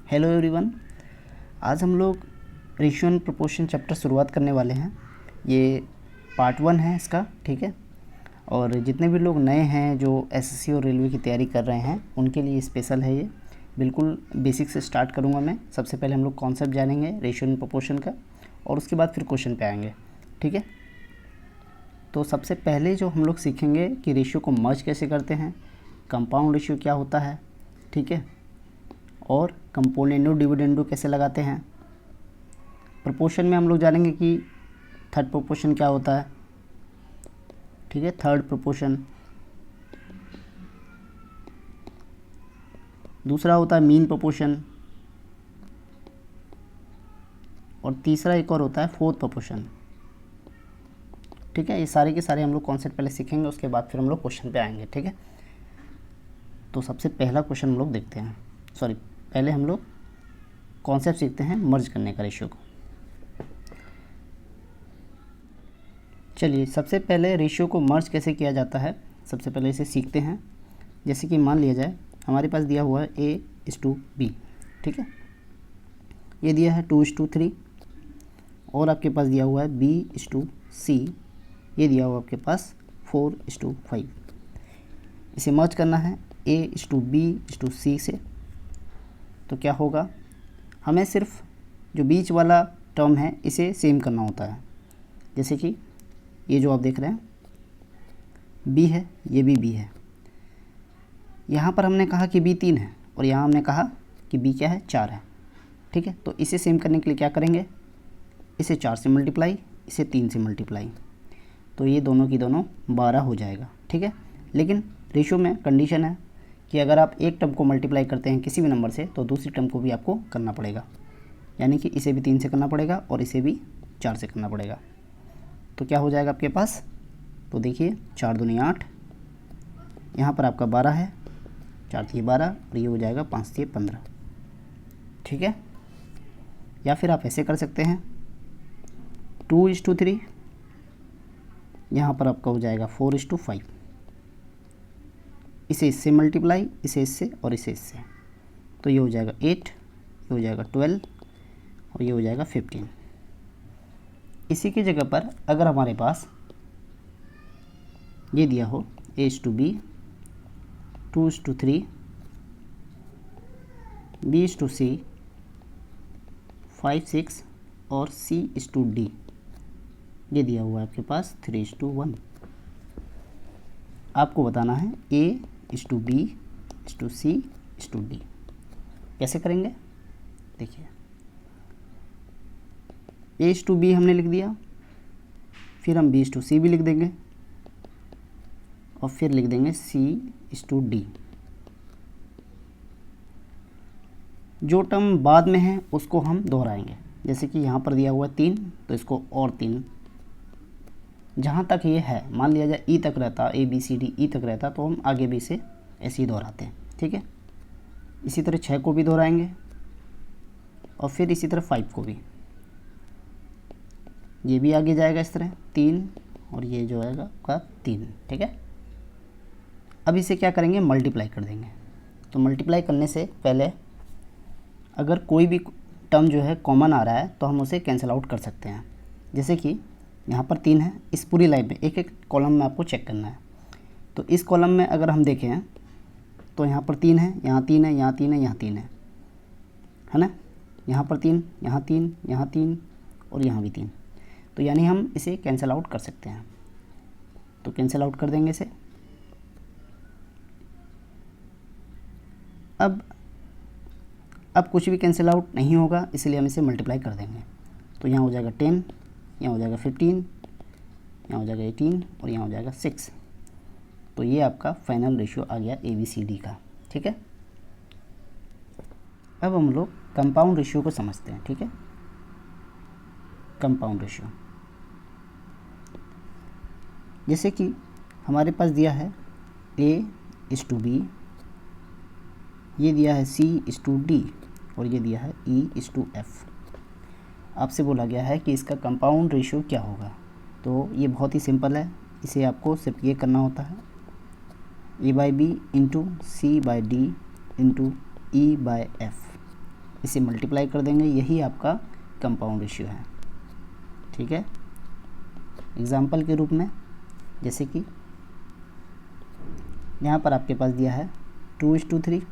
Hello everyone. आज हम लोग रेशियो एंड प्रोपोर्शन चैप्टर शुरुआत करने वाले हैं। ये पार्ट 1 है इसका, ठीक है। और जितने भी लोग नए हैं जो एसएससी और रेलवे की तैयारी कर रहे हैं उनके लिए स्पेशल है ये। बिल्कुल बेसिक से स्टार्ट करूँगा मैं। सबसे पहले हम लोग कॉन्सेप्ट जानेंगे रेशियो एंड प्रोपोर्शन का और उसके बाद फिर क्वेश्चन पे आएंगे, ठीक है। तो सबसे पहले जो हम लोग सीखेंगे कि रेशियो को मर्ज कैसे करते हैं, कंपाउंड रेशियो क्या होता है, ठीक है, और कंपोनेंडो डिविडेंडो कैसे लगाते हैं। प्रोपोर्शन में हम लोग जानेंगे कि थर्ड प्रोपोर्शन क्या होता है, ठीक है, थर्ड प्रोपोर्शन। दूसरा होता है मीन प्रोपोर्शन और तीसरा एक और होता है फोर्थ प्रोपोर्शन, ठीक है। ये सारे के सारे हम लोग कॉन्सेप्ट पहले सीखेंगे, उसके बाद फिर हम लोग क्वेश्चन पे आएंगे, ठीक है। तो सबसे पहला क्वेश्चन हम लोग देखते हैं, पहले हम लोग कॉन्सेप्ट सीखते हैं मर्ज करने का रेशियो को। चलिए सबसे पहले रेशियो को मर्ज कैसे किया जाता है, सबसे पहले इसे सीखते हैं। जैसे कि मान लिया जाए हमारे पास दिया हुआ है A:B, ठीक है। ये दिया है 2:3 और आपके पास दिया हुआ है B:C, ये दिया हुआ आपके पास 4:5। इसे मर्ज करना है A:B:C से। तो क्या होगा, हमें सिर्फ जो बीच वाला टर्म है इसे सेम करना होता है। जैसे कि ये जो आप देख रहे हैं B है, ये भी B है। यहाँ पर हमने कहा कि B 3 है और यहाँ हमने कहा कि B क्या है, 4 है, ठीक है। तो इसे सेम करने के लिए क्या करेंगे, इसे 4 से मल्टीप्लाई, इसे 3 से मल्टीप्लाई, तो ये दोनों की दोनों 12 हो जाएगा, ठीक है। लेकिन रेशियो में कंडीशन है कि अगर आप एक टर्म को मल्टीप्लाई करते हैं किसी भी नंबर से तो दूसरी टर्म को भी आपको करना पड़ेगा, यानी कि इसे भी 3 से करना पड़ेगा और इसे भी 4 से करना पड़ेगा। तो क्या हो जाएगा आपके पास, तो देखिए 4 दूनी 8, यहाँ पर आपका 12 है, 4 3 12 और ये हो जाएगा 5 3 15, ठीक है। या फिर आप ऐसे कर सकते हैं 2:3, यहाँ पर आपका हो जाएगा 4:5, इसे इससे मल्टीप्लाई, इसे इससे और इसे इससे, तो ये हो जाएगा 8, ये हो जाएगा 12 और ये हो जाएगा 15। इसी की जगह पर अगर हमारे पास ये दिया हो A:B, 2:3, B:C, 5 6 और C:D, ये दिया हुआ है आपके पास 3:1। आपको बताना है A:B:C:D कैसे करेंगे। देखिए A:B हमने लिख दिया, फिर हम B:C भी लिख देंगे और फिर लिख देंगे C:D। जो टर्म बाद में है उसको हम दोहराएंगे। जैसे कि यहाँ पर दिया हुआ है 3, तो इसको और 3, जहाँ तक ये है मान लिया जाए E तक रहता, ABCD E तक रहता, तो हम आगे भी इसे ऐसे ही दोहराते हैं, ठीक है। इसी तरह 6 को भी दोहराएंगे और फिर इसी तरह 5 को भी, ये भी आगे जाएगा इस तरह 3 और ये जो आएगा आपका 3, ठीक है। अब इसे क्या करेंगे, मल्टीप्लाई कर देंगे। तो मल्टीप्लाई करने से पहले अगर कोई भी टर्म जो है कॉमन आ रहा है तो हम उसे कैंसिल आउट कर सकते हैं। जैसे कि यहाँ पर 3 है, इस पूरी लाइन में एक एक कॉलम में आपको चेक करना है। तो इस कॉलम में अगर हम देखें तो यहाँ पर 3 है, यहाँ 3 है, यहाँ 3 है, यहाँ 3 है ना। यहाँ पर 3, यहाँ 3, यहाँ 3 और यहाँ भी 3, तो यानी हम इसे कैंसिल आउट कर सकते हैं। तो कैंसिल आउट कर देंगे इसे। अब कुछ भी कैंसिल आउट नहीं होगा, इसलिए हम इसे मल्टीप्लाई कर देंगे। तो यहाँ हो जाएगा 10, यहाँ हो जाएगा 15, यहाँ हो जाएगा 18 और यहाँ हो जाएगा 6। तो ये आपका फाइनल रेशियो आ गया ABCD का, ठीक है। अब हम लोग कंपाउंड रेशियो को समझते हैं, ठीक है। कंपाउंड रेशियो जैसे कि हमारे पास दिया है A:B, ये दिया है C:D और ये दिया है E:F। आपसे बोला गया है कि इसका कंपाउंड रेशियो क्या होगा। तो ये बहुत ही सिंपल है, इसे आपको सिर्फ ये करना होता है A/B into C/D into E/F। इसे मल्टीप्लाई कर देंगे, यही आपका कंपाउंड रेशियो है। ठीक है, एग्जाम्पल के रूप में जैसे कि यहाँ पर आपके पास दिया है 2:3,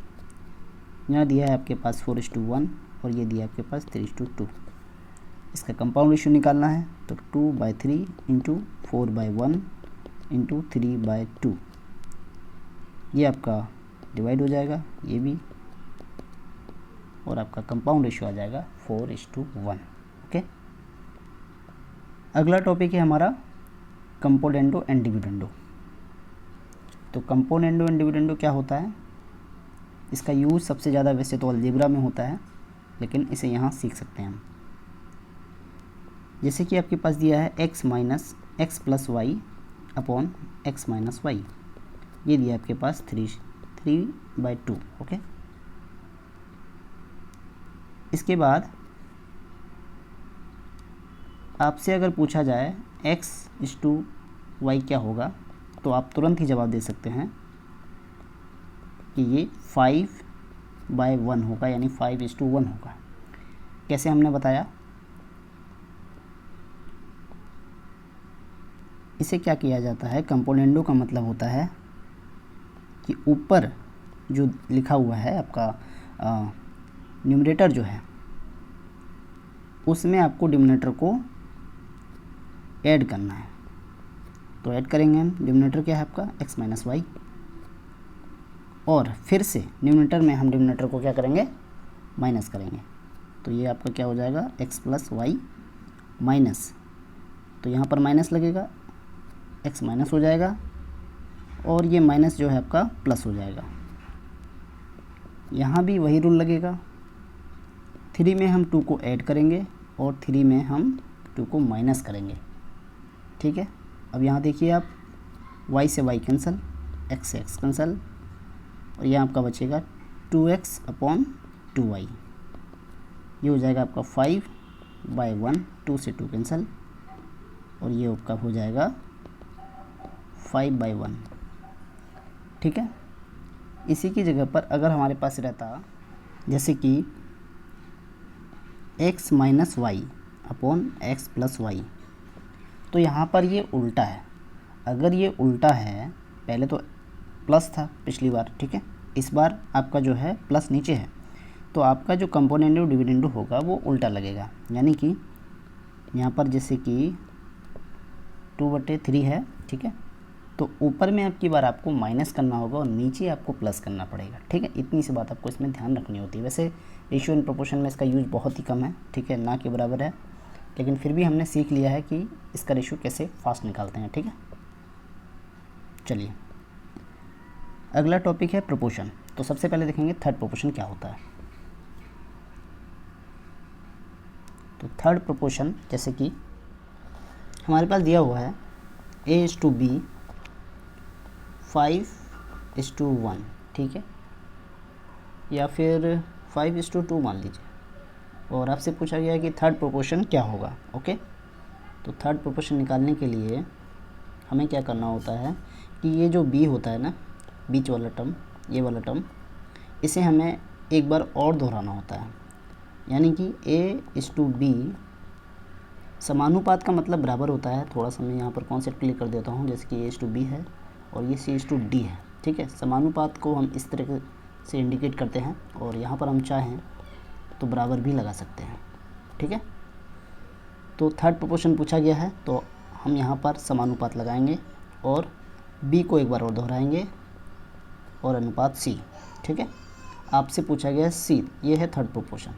यहाँ दिया है आपके पास 4:1 और ये दिया है आपके पास 3:2। इसका कंपाउंड रेशियो निकालना है तो 2/3 इंटू 4/1 इंटू 3/2, ये आपका डिवाइड हो जाएगा ये भी, और आपका कंपाउंड रेशियो आ जाएगा 4:1। ओके, अगला टॉपिक है हमारा कंपोनेंडो एंड डिविडेंडो। तो कंपोनेंडो एंड डिविडेंडो क्या होता है, इसका यूज़ सबसे ज़्यादा वैसे तो अलजेब्रा में होता है, लेकिन इसे यहाँ सीख सकते हैं हम। जैसे कि आपके पास दिया है x plus y upon x minus y, ये दिया आपके पास 3/2। ओके, इसके बाद आपसे अगर पूछा जाए x/y क्या होगा, तो आप तुरंत ही जवाब दे सकते हैं कि ये 5/1 होगा, यानी 5:1 होगा। कैसे हमने बताया, इसे क्या किया जाता है, कंपोनेंडो का मतलब होता है कि ऊपर जो लिखा हुआ है आपका न्यूमरेटर जो है, उसमें आपको डिनोमिनेटर को ऐड करना है। तो ऐड करेंगे हम, डिनोमिनेटर क्या है आपका x माइनस वाई, और फिर से न्यूमरेटर में हम डिनोमिनेटर को क्या करेंगे, माइनस करेंगे। तो ये आपका क्या हो जाएगा, x प्लस वाई माइनस, तो यहाँ पर माइनस लगेगा, x माइनस हो जाएगा, और ये माइनस जो है आपका प्लस हो जाएगा। यहाँ भी वही रूल लगेगा, 3 में हम 2 को ऐड करेंगे और 3 में हम 2 को माइनस करेंगे। ठीक है, अब यहाँ देखिए आप, y से y कैंसिल, x से x कैंसिल, और यहाँ आपका बचेगा 2x अपॉन 2y, ये हो जाएगा आपका 5/1, 2 से 2 कैंसिल, और ये आपका हो जाएगा 5/1। ठीक है, इसी की जगह पर अगर हमारे पास रहता जैसे कि x minus y upon x plus y, तो यहाँ पर ये उल्टा है। अगर ये उल्टा है, पहले तो प्लस था पिछली बार, ठीक है, इस बार आपका जो है प्लस नीचे है, तो आपका जो कंपोनेंडो डिविडेंडो होगा वो उल्टा लगेगा। यानी कि यहाँ पर जैसे कि 2/3 है, ठीक है, तो ऊपर में आपकी बार आपको माइनस करना होगा और नीचे आपको प्लस करना पड़ेगा। ठीक है, इतनी सी बात आपको इसमें ध्यान रखनी होती है। वैसे रेशियो एंड प्रोपोर्शन में इसका यूज़ बहुत ही कम है, ठीक है, ना के बराबर है, लेकिन फिर भी हमने सीख लिया है कि इसका रेशियो कैसे फास्ट निकालते हैं। ठीक है, चलिए अगला टॉपिक है प्रोपोर्शन। तो सबसे पहले देखेंगे थर्ड प्रोपोर्शन क्या होता है। तो थर्ड प्रोपोर्शन जैसे कि हमारे पास दिया हुआ है A/B 5:1, ठीक है, या फिर 5:2 मान लीजिए, और आपसे पूछा गया है कि थर्ड प्रोपोर्शन क्या होगा। ओके, तो थर्ड प्रोपोर्शन निकालने के लिए हमें क्या करना होता है कि ये जो B होता है ना, बीच वाला टर्म, ये वाला टर्म, इसे हमें एक बार और दोहराना होता है। यानी कि A/B समानुपात का मतलब बराबर होता है। थोड़ा सा मैं यहाँ पर कॉन्सेप्ट क्लियर कर देता हूँ। जैसे कि A/B है और ये C/D है, ठीक है। समानुपात को हम इस तरह से इंडिकेट करते हैं, और यहाँ पर हम चाहें तो बराबर भी लगा सकते हैं, ठीक है। तो थर्ड प्रोपोर्शन पूछा गया है, तो हम यहाँ पर समानुपात लगाएंगे और B को एक बार और दोहराएंगे और अनुपात C, ठीक है। आपसे पूछा गया है C, ये है थर्ड प्रोपोर्शन,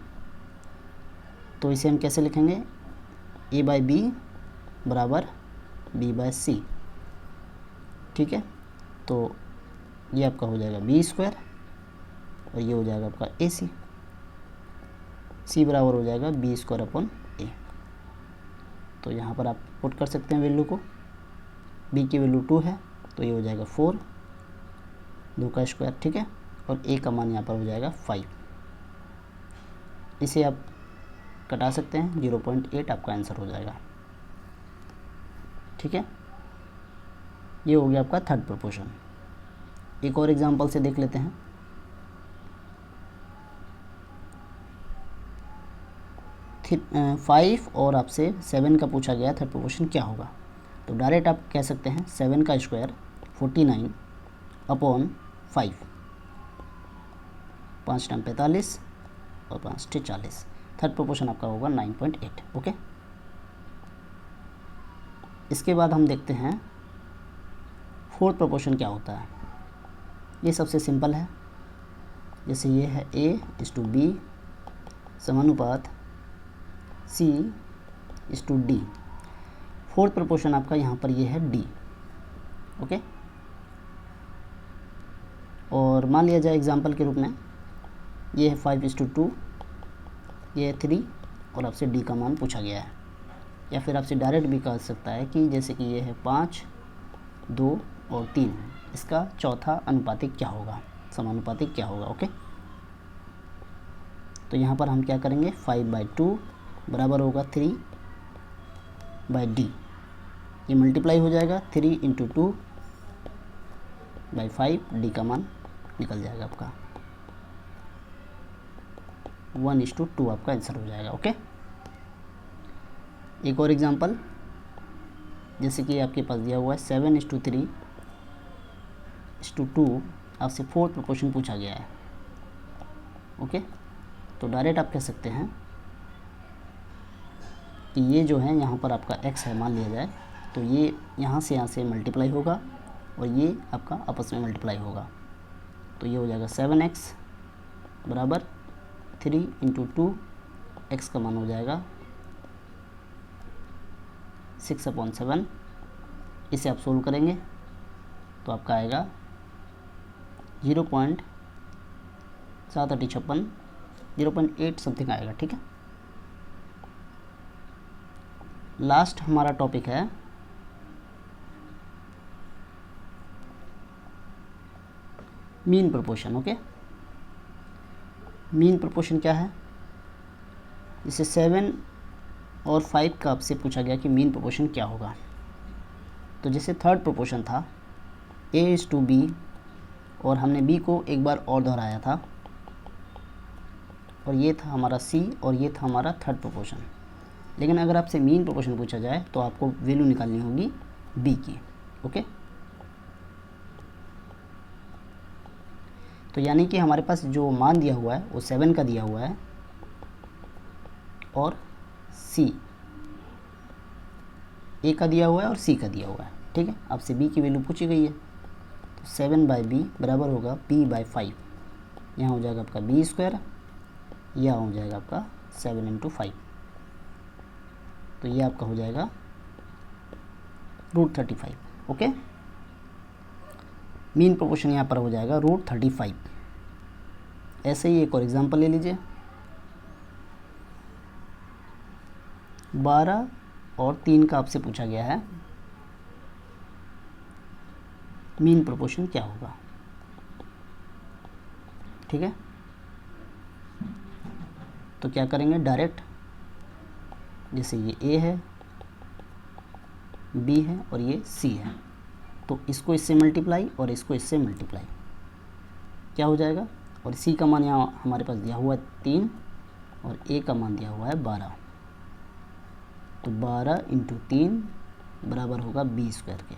तो इसे हम कैसे लिखेंगे, A/B बराबर B/C, ठीक है। तो ये आपका हो जाएगा B² और ये हो जाएगा आपका AC, C बराबर हो जाएगा B² अपॉन A। तो यहाँ पर आप पुट कर सकते हैं वैल्यू को। B की वैल्यू 2 है, तो ये हो जाएगा 4, 2 का स्क्वायर, ठीक है, और A का मान यहाँ पर हो जाएगा 5। इसे आप कटा सकते हैं, 0.8 आपका आंसर हो जाएगा, ठीक है। ये हो गया आपका थर्ड प्रोपोर्शन। एक और एग्जांपल से देख लेते हैं। 5 और आपसे 7 का पूछा गया थर्ड प्रोपोर्शन क्या होगा। तो डायरेक्ट आप कह सकते हैं 7 का स्क्वायर 49 अपॉन 5, 5 टाइम 45 और 5 टे 40। थर्ड प्रोपोर्शन आपका होगा 9.8। ओके, इसके बाद हम देखते हैं फोर्थ प्रोपोर्शन क्या होता है। ये सबसे सिंपल है, जैसे ये है A/B समानुपात C/D। फोर्थ प्रोपोर्शन आपका यहाँ पर ये है D। ओके, और मान लिया जाए एग्जांपल के रूप में ये है 5/2, ये है 3 और आपसे D का मान पूछा गया है। या फिर आपसे डायरेक्ट भी कह सकता है कि जैसे कि ये है 5, 2 और 3, इसका चौथा अनुपातिक क्या होगा, समानुपातिक क्या होगा। ओके, तो यहाँ पर हम क्या करेंगे 5/2 बराबर होगा 3/D। ये मल्टीप्लाई हो जाएगा 3 × 2/5, D का मान निकल जाएगा आपका 1:2 आपका आंसर हो जाएगा। ओके, एक और एग्जांपल, जैसे कि आपके पास दिया हुआ है 7:3:2, आपसे फोर्थ प्रोपोर्शन पूछा गया है। ओके, तो डायरेक्ट आप कह सकते हैं कि ये जो है यहाँ पर आपका x है मान लिया जाए, तो ये यहाँ से मल्टीप्लाई होगा और ये आपका आपस में मल्टीप्लाई होगा, तो ये हो जाएगा 7x बराबर 3 × 2, x का मान हो जाएगा 6/7। इसे आप सोल्व करेंगे तो आपका आएगा 0.756, 0.8 समथिंग आएगा। ठीक है, लास्ट हमारा टॉपिक है mean proportion. Okay, mean proportion क्या है, जैसे 7 और 5 का आपसे पूछा गया कि मीन प्रोपोर्शन क्या होगा। तो जैसे थर्ड प्रोपोर्शन था A/B और हमने B को एक बार और दोहराया था, और ये था हमारा C और ये था हमारा थर्ड प्रोपोर्शन। लेकिन अगर आपसे मीन प्रोपोर्शन पूछा जाए तो आपको वैल्यू निकालनी होगी B की। ओके, तो यानी कि हमारे पास जो मान दिया हुआ है वो 7 का दिया हुआ है और C A का दिया हुआ है और C का दिया हुआ है। ठीक है, आपसे B की वैल्यू पूछी गई है, तो 7/B बराबर होगा B/5। यहाँ हो जाएगा आपका B², यह हो जाएगा आपका 7 × 5, तो ये आपका हो जाएगा √35। ओके, मीन प्रोपोर्शन यहाँ पर हो जाएगा √35। ऐसे ही एक और एग्जांपल ले लीजिए, 12 और 3 का आपसे पूछा गया है मीन प्रोपोर्शन क्या होगा। ठीक है, तो क्या करेंगे डायरेक्ट, जैसे ये A है, B है और ये C है, तो इसको इससे मल्टीप्लाई और इसको इससे मल्टीप्लाई, क्या हो जाएगा, और C का मान यहाँ हमारे पास दिया हुआ है 3 और A का मान दिया हुआ है 12, तो 12 × 3 बराबर होगा B² के,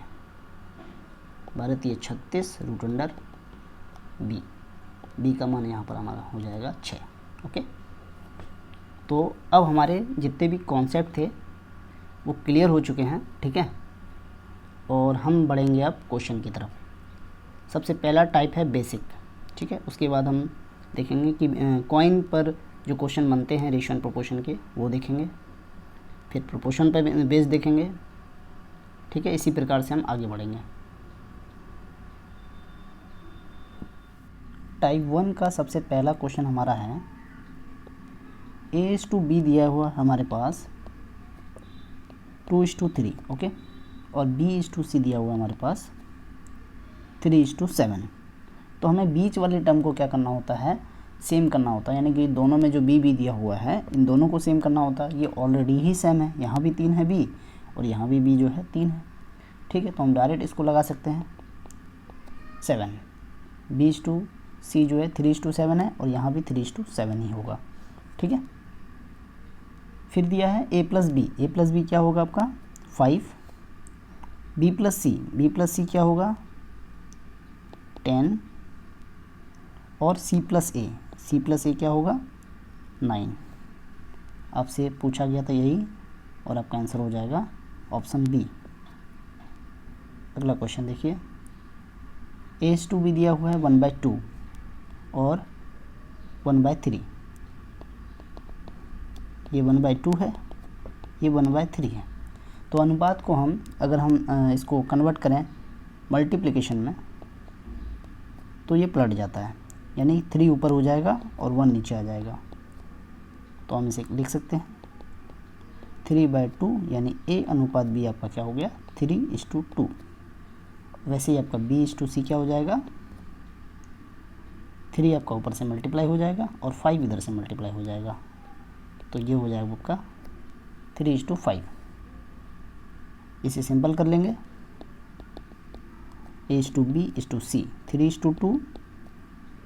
12×3 = 36 √B। B का मान यहाँ पर हमारा हो जाएगा 6। ओके, तो अब हमारे जितने भी कॉन्सेप्ट थे वो क्लियर हो चुके हैं। ठीक है, और हम बढ़ेंगे अब क्वेश्चन की तरफ। सबसे पहला टाइप है बेसिक। ठीक है, उसके बाद हम देखेंगे कि कॉइन पर जो क्वेश्चन बनते हैं रेशियो एंड प्रोपोर्शन के वो देखेंगे, फिर प्रोपोर्शन पर बेस देखेंगे। ठीक है, इसी प्रकार से हम आगे बढ़ेंगे। टाइप 1 का सबसे पहला क्वेश्चन हमारा है A/B दिया हुआ हमारे पास 2:3। ओके, और B/C दिया हुआ हमारे पास 3:7। तो हमें बीच वाले टर्म को क्या करना होता है, सेम करना होता है, यानी कि दोनों में जो B दिया हुआ है इन दोनों को सेम करना होता है। ये ऑलरेडी ही सेम है, यहाँ भी 3 है B और यहाँ भी B जो है 3 है। ठीक है, तो हम डायरेक्ट इसको लगा सकते हैं 7। B/C जो है 3:7 है और यहाँ भी 3:7 ही होगा। ठीक है, फिर दिया है a प्लस बी क्या होगा आपका 5, b प्लस सी क्या होगा 10 और c प्लस ए क्या होगा 9। आपसे पूछा गया था यही और आपका आंसर हो जाएगा ऑप्शन बी। अगला क्वेश्चन देखिए, a/2b दिया हुआ है 1/2 और 1/3। ये 1/2 है, ये 1/3 है। तो अनुपात को हम अगर हम इसको कन्वर्ट करें मल्टीप्लिकेशन में तो ये पलट जाता है, यानी 3 ऊपर हो जाएगा और 1 नीचे आ जाएगा। तो हम इसे लिख सकते हैं 3/2, यानी a अनुपात b आपका क्या हो गया 3:2। वैसे ही आपका b/c क्या हो जाएगा 3 आपका ऊपर से मल्टीप्लाई हो जाएगा और 5 इधर से मल्टीप्लाई हो जाएगा। तो ये हो जाएगा आपका 3:5। इसे सिंपल कर लेंगे a/b/c 3:2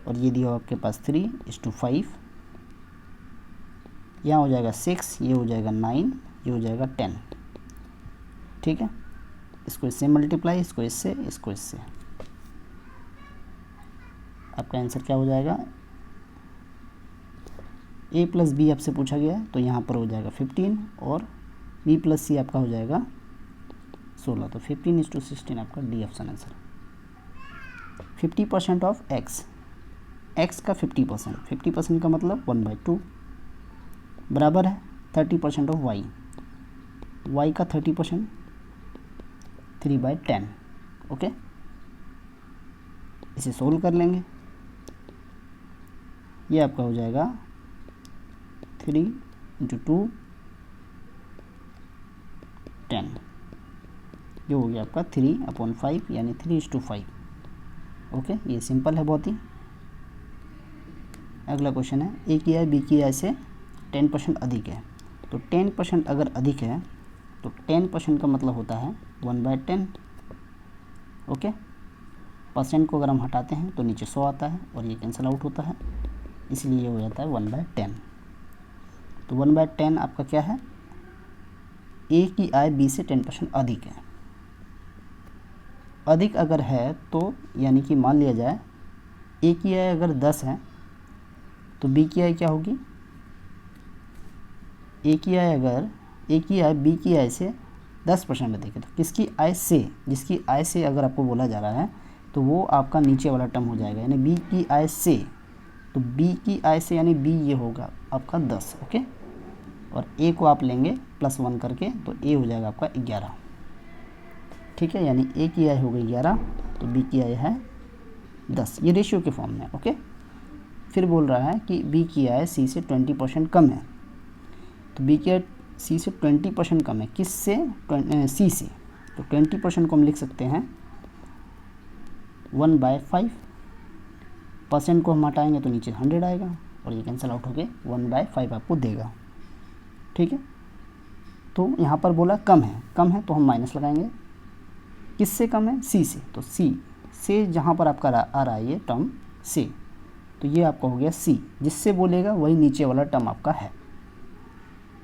और ये दिया आपके पास 3:5। यहाँ हो जाएगा 6, ये हो जाएगा 9, ये हो जाएगा 10। ठीक है, इसको इससे मल्टीप्लाई, इसको इससे, इसको इससे, आपका आंसर क्या हो जाएगा a प्लस बी आपसे पूछा गया है तो यहाँ पर हो जाएगा 15 और b प्लस सी आपका हो जाएगा 16। तो 15:16 आपका D option answer. 50% of x का 50% का मतलब 1/2 बराबर है 30% ऑफ y का 30% 3/10। ओके, इसे सोल्व कर लेंगे। ये आपका हो जाएगा 3 × 2 10। ये हो गया आपका 3/5 यानी 3:5। ओके, ये सिंपल है बहुत ही। अगला क्वेश्चन है ए की आय बी की आय से 10% अधिक है। तो 10% अगर अधिक है तो 10% का मतलब होता है 1/10। ओके, परसेंट को अगर हम हटाते हैं तो नीचे 100 आता है और ये कैंसिल आउट होता है, इसलिए ये हो जाता है 1/10। तो 1/10 आपका क्या है ए की आय बी से 10% अधिक है। अधिक अगर है तो यानी कि मान लिया जाए ए की आय अगर 10 है तो बी की आय क्या होगी, ए की आय बी की आय से 10% अधिक है। तो किसकी आय से, जिसकी आय से अगर आपको बोला जा रहा है तो वो आपका नीचे वाला टर्म हो जाएगा, यानी बी की आय से। तो बी की आय से यानी बी ये होगा आपका 10। ओके, और ए को आप लेंगे +1 करके तो ए हो जाएगा आपका 11। ठीक है, यानी ए की आय हो गई 11 तो बी की आय है 10। ये रेशियो के फॉर्म में। ओके, फिर बोल रहा है कि बी की आय सी से 20% कम है। तो बी की आय सी से 20% कम है, किससे सी से। तो 20% को हम लिख सकते हैं 1/5। परसेंट को हम हटाएंगे तो नीचे 100 आएगा और ये कैंसिल आउट होके 1/5 आपको देगा। ठीक है, तो यहाँ पर बोला कम है तो हम माइनस लगाएंगे। किससे कम है, सी से। तो सी से जहाँ पर आपका आ रहा है ये टर्म से, तो ये आपका हो गया सी। जिससे बोलेगा वही नीचे वाला टर्म आपका है।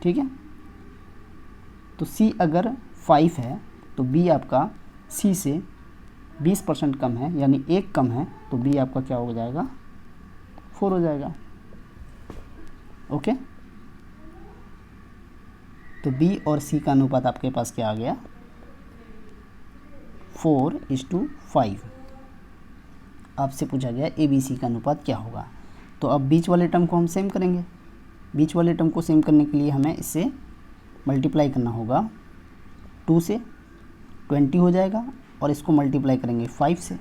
ठीक है, तो सी अगर 5 है तो बी आपका सी से 20% कम है, यानी 1 कम है, तो बी आपका क्या हो जाएगा 4 हो जाएगा। ओके, तो बी और सी का अनुपात आपके पास क्या आ गया 4:5। आपसे पूछा गया ए बी सी का अनुपात क्या होगा। तो अब बीच वाले टर्म को हम सेम करेंगे। बीच वाले टर्म को सेम करने के लिए हमें इससे मल्टीप्लाई करना होगा 2 से, 20 हो जाएगा, और इसको मल्टीप्लाई करेंगे 5 से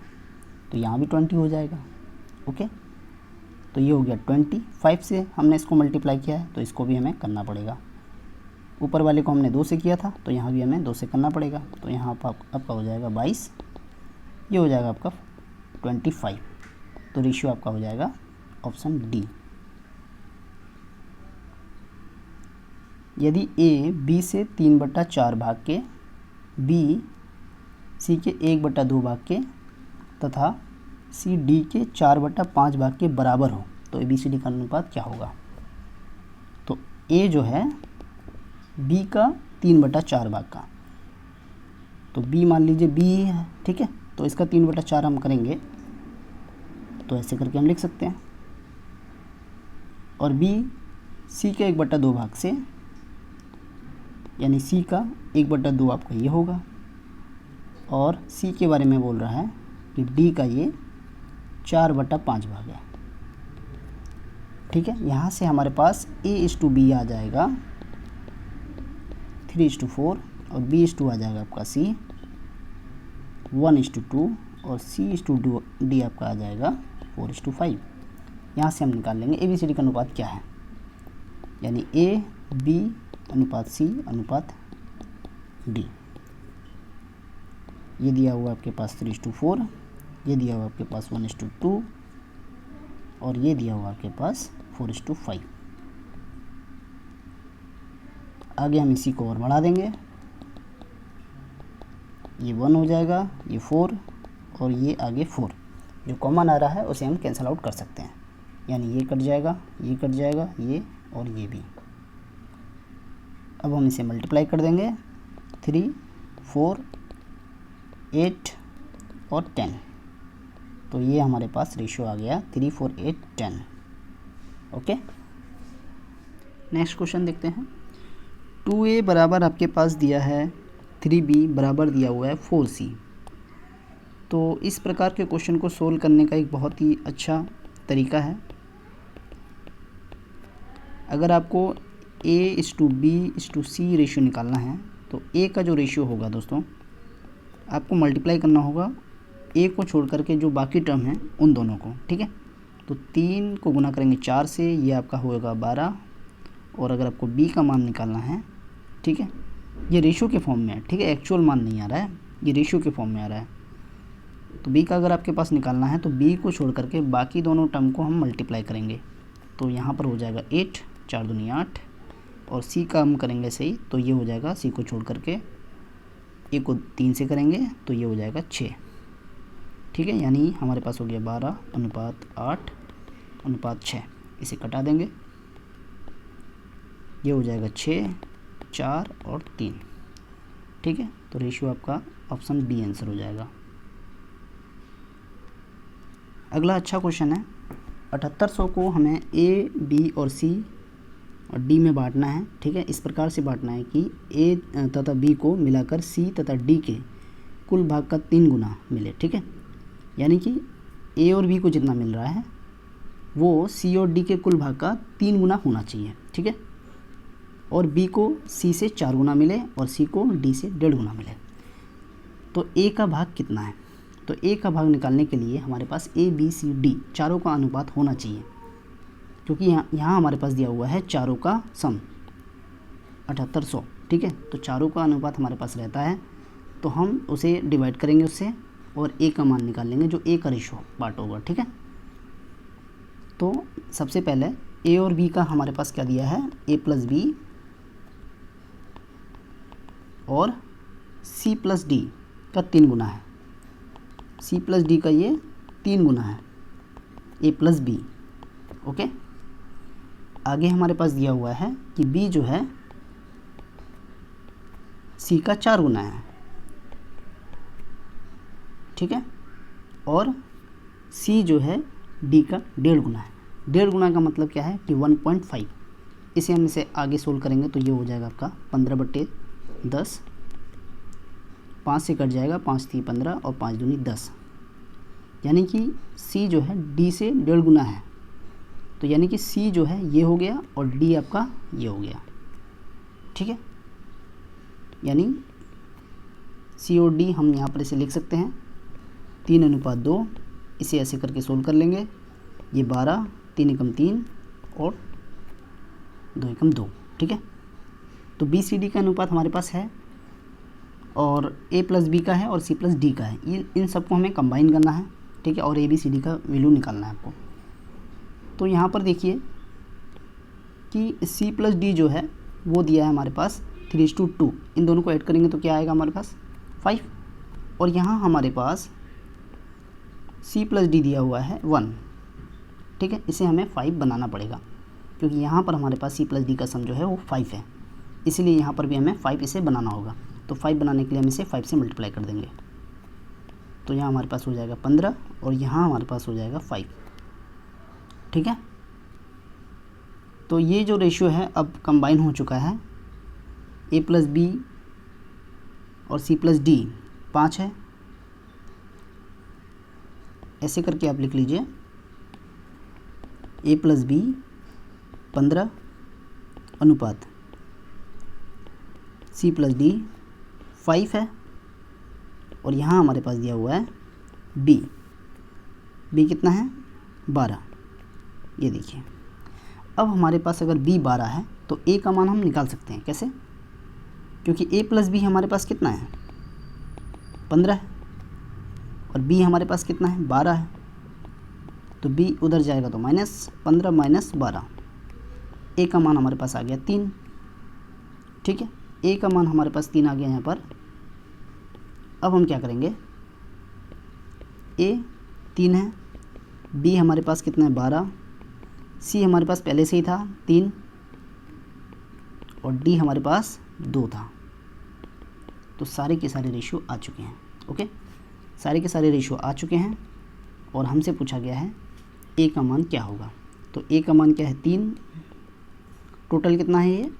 तो यहाँ भी 20 हो जाएगा। ओके, तो ये हो गया 20। 5 से हमने इसको मल्टीप्लाई किया है तो इसको भी हमें करना पड़ेगा। ऊपर वाले को हमने 2 से किया था तो यहाँ भी हमें 2 से करना पड़ेगा। तो यहाँ पर आपका हो जाएगा 22, ये हो जाएगा आपका 25। तो रेशियो आपका हो जाएगा ऑप्शन डी। यदि ए बी से 3/4 भाग के, बी सी के 1/2 भाग के तथा सी डी के 4/5 भाग के बराबर हो तो ए बी सी डी का अनुपात क्या होगा। तो ए जो है बी का 3/4 भाग का। तो बी मान लीजिए बी है, ठीक है, तो इसका 3/4 हम करेंगे तो ऐसे करके हम लिख सकते हैं। और बी सी के 1/2 भाग से, यानी सी का 1/2 आपका ये होगा। और सी के बारे में बोल रहा है कि डी का ये 4/5 भाग है, ठीक है। यहाँ से हमारे पास A/B आ जाएगा 3/4 और B/2 आ जाएगा आपका C 1/2 और C/D आपका आ जाएगा 4/5। यहाँ से हम निकाल लेंगे ABCD का अनुपात क्या है, यानी AB अनुपात C अनुपात D। ये दिया हुआ आपके पास 3/4, ये दिया हुआ आपके पास 1/2 और ये दिया हुआ आपके पास 4/5। आगे हम इसी को और बढ़ा देंगे, ये 1 हो जाएगा, ये 4 और ये आगे 4। जो कॉमन आ रहा है उसे हम कैंसिल आउट कर सकते हैं, यानी ये कट जाएगा, ये कट जाएगा, ये और ये भी। अब हम इसे मल्टीप्लाई कर देंगे 3, 4, 8 और 10। तो ये हमारे पास रेशियो आ गया 3, 4, 8, 10। ओके, नेक्स्ट क्वेश्चन देखते हैं। 2A बराबर आपके पास दिया है 3B बराबर दिया हुआ है 4C। तो इस प्रकार के क्वेश्चन को सोल्व करने का एक बहुत ही अच्छा तरीका है। अगर आपको A/B/C रेशियो निकालना है तो A का जो रेशियो होगा दोस्तों, आपको मल्टीप्लाई करना होगा A को छोड़ करके जो बाकी टर्म हैं उन दोनों को, ठीक है। तो 3 को गुना करेंगे 4 से, ये आपका होगा 12। और अगर आपको B का मान निकालना है, ठीक है, ये रेशियो के फॉर्म में है, ठीक है, एक्चुअल मान नहीं आ रहा है, ये रेशियो के फॉर्म में आ रहा है। तो B का अगर आपके पास निकालना है तो B को छोड़ करके बाकी दोनों टर्म को हम मल्टीप्लाई करेंगे। तो यहाँ पर हो जाएगा 8, 4 दूनी 8। और C का हम करेंगे सही, तो ये हो जाएगा, C को छोड़ करके A को 3 से करेंगे तो ये हो जाएगा 6, ठीक है। यानी हमारे पास हो गया 12:8:6। इसे कटा देंगे, ये हो जाएगा 6, 4 और 3, ठीक है। तो रेशियो आपका ऑप्शन डी आंसर हो जाएगा। अगला अच्छा क्वेश्चन है। 7800 को हमें A, B और C और D में बांटना है, ठीक है। इस प्रकार से बांटना है कि A तथा B को मिलाकर C तथा D के कुल भाग का 3 गुना मिले, ठीक है। यानी कि A और B को जितना मिल रहा है वो C और D के कुल भाग का 3 गुना होना चाहिए, ठीक है। और B को C से 4 गुना मिले और C को D से 1.5 गुना मिले। तो A का भाग कितना है? तो A का भाग निकालने के लिए हमारे पास A, B, C, D चारों का अनुपात होना चाहिए, क्योंकि यहाँ हमारे पास दिया हुआ है चारों का सम 7800, ठीक है। तो चारों का अनुपात हमारे पास रहता है, तो हम उसे डिवाइड करेंगे उससे और A का मान निकाल लेंगे, जो A का रेशो पार्ट होगा, ठीक है। तो सबसे पहले A और B का हमारे पास क्या दिया है, A + B और C + D का 3 गुना है, C + D का ये 3 गुना है, A + B, ओके। आगे हमारे पास दिया हुआ है कि B जो है C का 4 गुना है, ठीक है। और C जो है D का 1.5 गुना है। 1.5 गुना का मतलब क्या है कि 1.5। इसे हम इसे आगे सोल्व करेंगे तो ये हो जाएगा आपका 15/10, 5 से कट जाएगा, 5 × 3 = 15 और 5 दूनी 10। यानी कि C जो है D से 1.5 गुना है, तो यानी कि C जो है ये हो गया और D आपका ये हो गया, ठीक है। यानी C और D हम यहाँ पर इसे लिख सकते हैं 3:2। इसे ऐसे करके सोल्व कर लेंगे, ये 12, 3 × 3 और 2 × 2, ठीक है। तो BCD का अनुपात हमारे पास है और A + B का है और C + D का है। इन सबको हमें कंबाइन करना है, ठीक है, और ABCD का वैल्यू निकालना है आपको। तो यहाँ पर देखिए कि C + D जो है वो दिया है हमारे पास 3:2। इन दोनों को ऐड करेंगे तो क्या आएगा हमारे पास 5। और यहाँ हमारे पास C + D दिया हुआ है 1, ठीक है। इसे हमें 5 बनाना पड़ेगा, क्योंकि यहाँ पर हमारे पास C + D का सम जो है वो 5 है। इसीलिए यहाँ पर भी हमें 5 इसे बनाना होगा। तो 5 बनाने के लिए हम इसे 5 से मल्टीप्लाई कर देंगे। तो यहाँ हमारे पास हो जाएगा 15 और यहाँ हमारे पास हो जाएगा 5। ठीक है, तो ये जो रेशियो है अब कंबाइन हो चुका है। a प्लस बी और c प्लस डी 5 है, ऐसे करके आप लिख लीजिए a प्लस बी 15 अनुपात c प्लस डी 5 है, और यहाँ हमारे पास दिया हुआ है b कितना है 12। ये देखिए, अब हमारे पास अगर b 12 है तो a का मान हम निकाल सकते हैं। कैसे? क्योंकि a प्लस बी हमारे पास कितना है 15 है और b हमारे पास कितना है 12 है, तो b उधर जाएगा तो -15 माइनस 12, a का मान हमारे पास आ गया 3। ठीक है, a का मान हमारे पास 3 आ गया यहाँ पर। अब हम क्या करेंगे, a 3 है, b हमारे पास कितना है 12, c हमारे पास पहले से ही था 3 और d हमारे पास 2 था। तो सारे के सारे रेशियो आ चुके हैं। ओके, सारे के सारे रेशियो आ चुके हैं और हमसे पूछा गया है a का मान क्या होगा। तो a का मान क्या है 3, टोटल कितना है ये,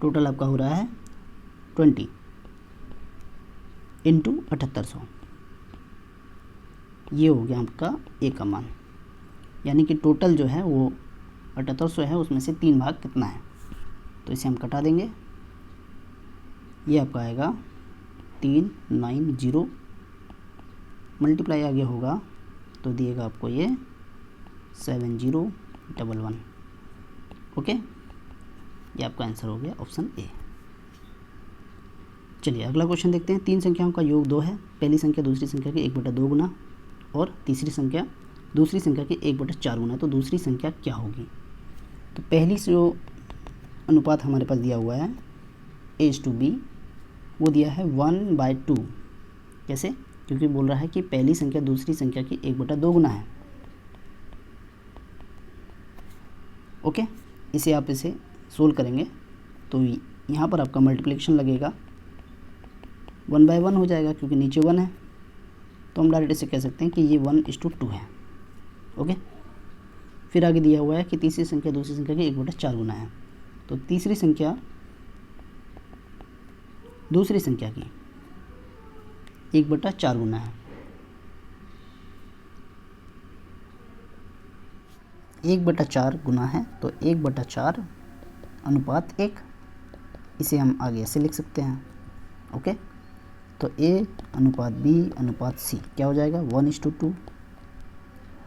टोटल आपका हो रहा है 20 इंटू 7800। ये हो गया आपका a का मान, यानी कि टोटल जो है वो 7800 है, उसमें से 3 भाग कितना है, तो इसे हम कटा देंगे। ये आपका आएगा 390, मल्टीप्लाई आगे होगा तो दिएगा आपको ये 7011। ओके, ये आपका आंसर हो गया ऑप्शन ए। चलिए अगला क्वेश्चन देखते हैं। 3 संख्याओं का योग 2 है। पहली संख्या दूसरी संख्या के 1/2 गुना और तीसरी संख्या दूसरी संख्या के 1/4 गुना, तो दूसरी संख्या क्या होगी। तो पहली जो अनुपात हमारे पास दिया हुआ है a/b, वो दिया है 1/2। कैसे? क्योंकि बोल रहा है कि पहली संख्या दूसरी संख्या की 1/2 गुना है। ओके, इसे आप इसे सोल्व करेंगे तो यहाँ पर आपका मल्टीप्लिकेशन लगेगा, 1/1 हो जाएगा क्योंकि नीचे 1 है, तो हम डायरेक्ट इसे कह सकते हैं कि ये 1:2 है। ओके, फिर आगे दिया हुआ है कि तीसरी संख्या दूसरी संख्या की 1/4 गुना है, तो तीसरी संख्या दूसरी संख्या की 1/4 गुना है। 1/4 गुना है तो 1/4 अनुपात 1, इसे हम आगे ऐसे लिख सकते हैं। ओके, तो a अनुपात b अनुपात c क्या हो जाएगा 1:2।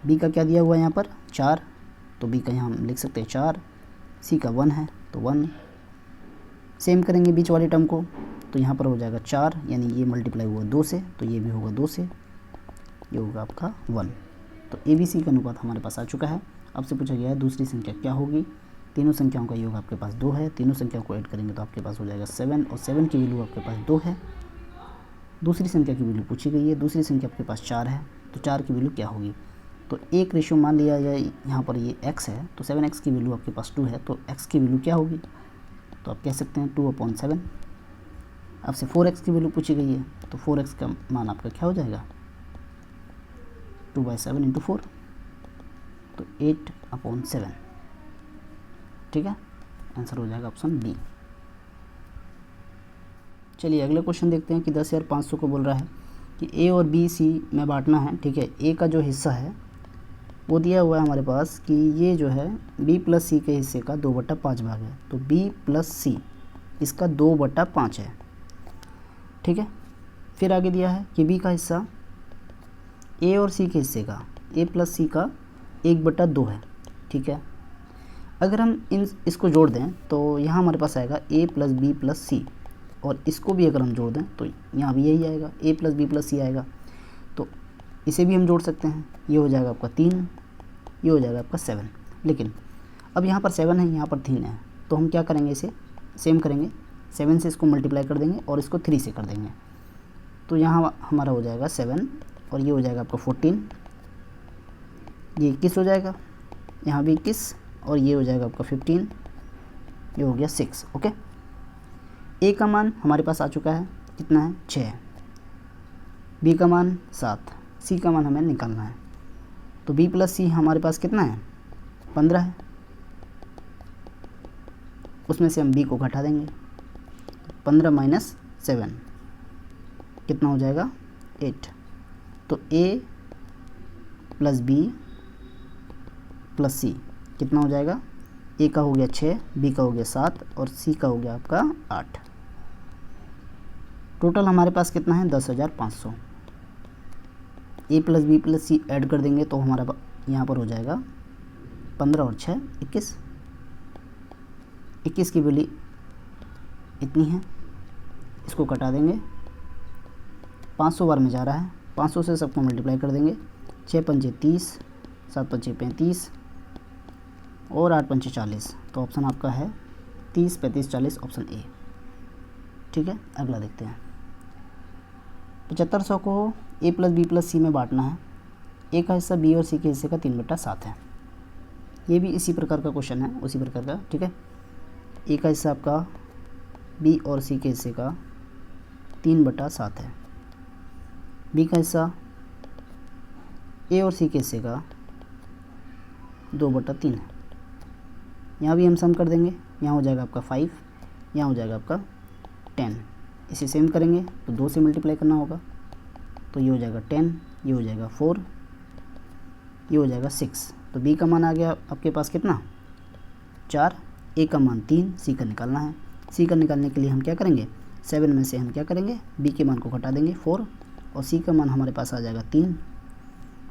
b का क्या दिया हुआ है यहाँ पर 4, तो b का यहाँ हम लिख सकते हैं 4, c का 1 है तो 1। सेम करेंगे बीच वाले टर्म को, तो यहाँ पर हो जाएगा 4, यानी ये मल्टीप्लाई हुआ 2 से, तो ये भी होगा 2 से, ये होगा आपका 1। तो ABC का अनुपात हमारे पास आ चुका है। अब से पूछा गया है दूसरी संख्या क्या होगी। तीनों संख्याओं का योग आपके पास 2 है, तीनों संख्याओं को ऐड करेंगे तो आपके पास हो जाएगा 7, और 7 की वैल्यू आपके पास 2 है। दूसरी संख्या की वैल्यू पूछी गई है, दूसरी संख्या आपके पास 4 है, तो 4 की वैल्यू क्या होगी। तो एक रेशियो मान लिया जाए, यहाँ पर ये x है, तो 7x की वैल्यू आपके पास 2 है, तो x की वैल्यू क्या होगी, तो आप कह सकते हैं 2/7। आपसे 4x की वैल्यू पूछी गई है, तो 4x का मान आपका क्या हो जाएगा 2/7 × 4, तो 8/7। ठीक है, आंसर हो जाएगा ऑप्शन बी। चलिए अगले क्वेश्चन देखते हैं कि 10,500 को बोल रहा है कि a और b c में बांटना है। ठीक है, a का जो हिस्सा है वो दिया हुआ है हमारे पास कि ये जो है b + c के हिस्से का 2/5 भाग है, तो b + c इसका 2/5 है। ठीक है, फिर आगे दिया है कि b का हिस्सा a और c के हिस्से का a + c का 1/2 है। ठीक है, अगर हम इसको जोड़ दें तो यहाँ हमारे पास आएगा a + b + c, और इसको भी अगर हम जोड़ दें तो यहाँ भी यही आएगा a + b + c आएगा, तो इसे भी हम जोड़ सकते हैं। ये हो जाएगा आपका 3, ये हो जाएगा आपका 7। लेकिन अब यहाँ पर 7 है, यहाँ पर 3 है, तो हम क्या करेंगे, इसे सेम करेंगे, 7 से इसको मल्टीप्लाई कर देंगे और इसको 3 से कर देंगे, तो यहाँ हमारा हो जाएगा 7 और ये हो जाएगा आपका 14, ये 21 हो जाएगा, यहाँ भी 21 और ये हो जाएगा आपका 15, ये हो गया 6। ओके, ए का मान हमारे पास आ चुका है, कितना है 6, बी का मान 7, सी का मान हमें निकालना है। तो बी प्लस सी हमारे पास कितना है 15 है, उसमें से हम बी को घटा देंगे, 15 माइनस 7 कितना हो जाएगा 8। तो ए प्लस बी प्लस सी कितना हो जाएगा, ए का हो गया 6, बी का हो गया 7 और सी का हो गया आपका 8। टोटल हमारे पास कितना है 10,500। ए प्लस बी प्लस सी ऐड कर देंगे तो हमारा यहाँ पर हो जाएगा 15 और 6 21। 21 की वैल्यू इतनी है, इसको कटा देंगे, 500 बार में जा रहा है, 500 से सबको मल्टीप्लाई कर देंगे, 6 पंचे 30, 7 पंचे 35 और 8 पंचे 40। तो ऑप्शन आपका है 30, 35, 40 ऑप्शन ए। ठीक है, अगला देखते हैं। 7500 को ए प्लस बी प्लस सी में बांटना है। ए का हिस्सा बी और सी के हिस्से का 3/7 है। ये भी इसी प्रकार का क्वेश्चन है, उसी प्रकार का। ठीक है, ए का हिस्सा आपका बी और सी के हिस्से का 3/7 है, बी का हिस्सा ए और सी के हिस्से का 2/3 है। यहाँ भी हम सम कर देंगे, यहाँ हो जाएगा आपका 5, यहाँ हो जाएगा आपका 10। इसे सेम करेंगे तो 2 से मल्टीप्लाई करना होगा, तो ये हो जाएगा 10, ये हो जाएगा 4, ये हो जाएगा 6। तो बी का मान आ गया आपके पास कितना 4, ए का मान 3, सी का निकालना है। सी का निकालने के लिए हम क्या करेंगे, 7 में से हम क्या करेंगे, बी के मान को घटा देंगे 4 और सी का मान हमारे पास आ जाएगा 3।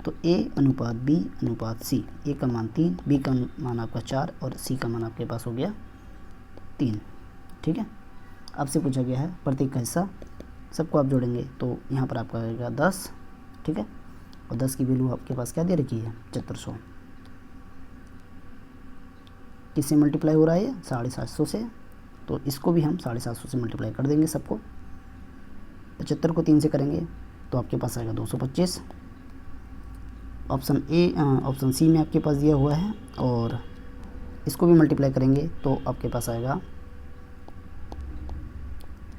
तो ए अनुपात बी अनुपात सी, ए का मान 3, बी का मान आपका 4 और सी का मान आपके पास हो गया 3। ठीक है, आपसे पूछा गया है प्रत्येक का हिस्सा, सबको आप जोड़ेंगे तो यहाँ पर आपका आएगा 10। ठीक है, और 10 की वैल्यू आपके पास क्या दे रखी है 7500। किससे मल्टीप्लाई हो रहा है, 750 से, तो इसको भी हम 750 से मल्टीप्लाई कर देंगे सबको। 75 को 3 से करेंगे तो आपके पास आएगा 225। ऑप्शन सी में आपके पास दिया हुआ है, और इसको भी मल्टीप्लाई करेंगे तो आपके पास आएगा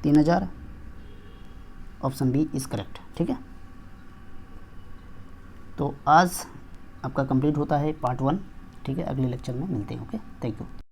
3000। Option B is correct. ठीक है, तो आज आपका कंप्लीट होता है पार्ट 1। ठीक है, अगले लेक्चर में मिलते हैं। Okay, thank you.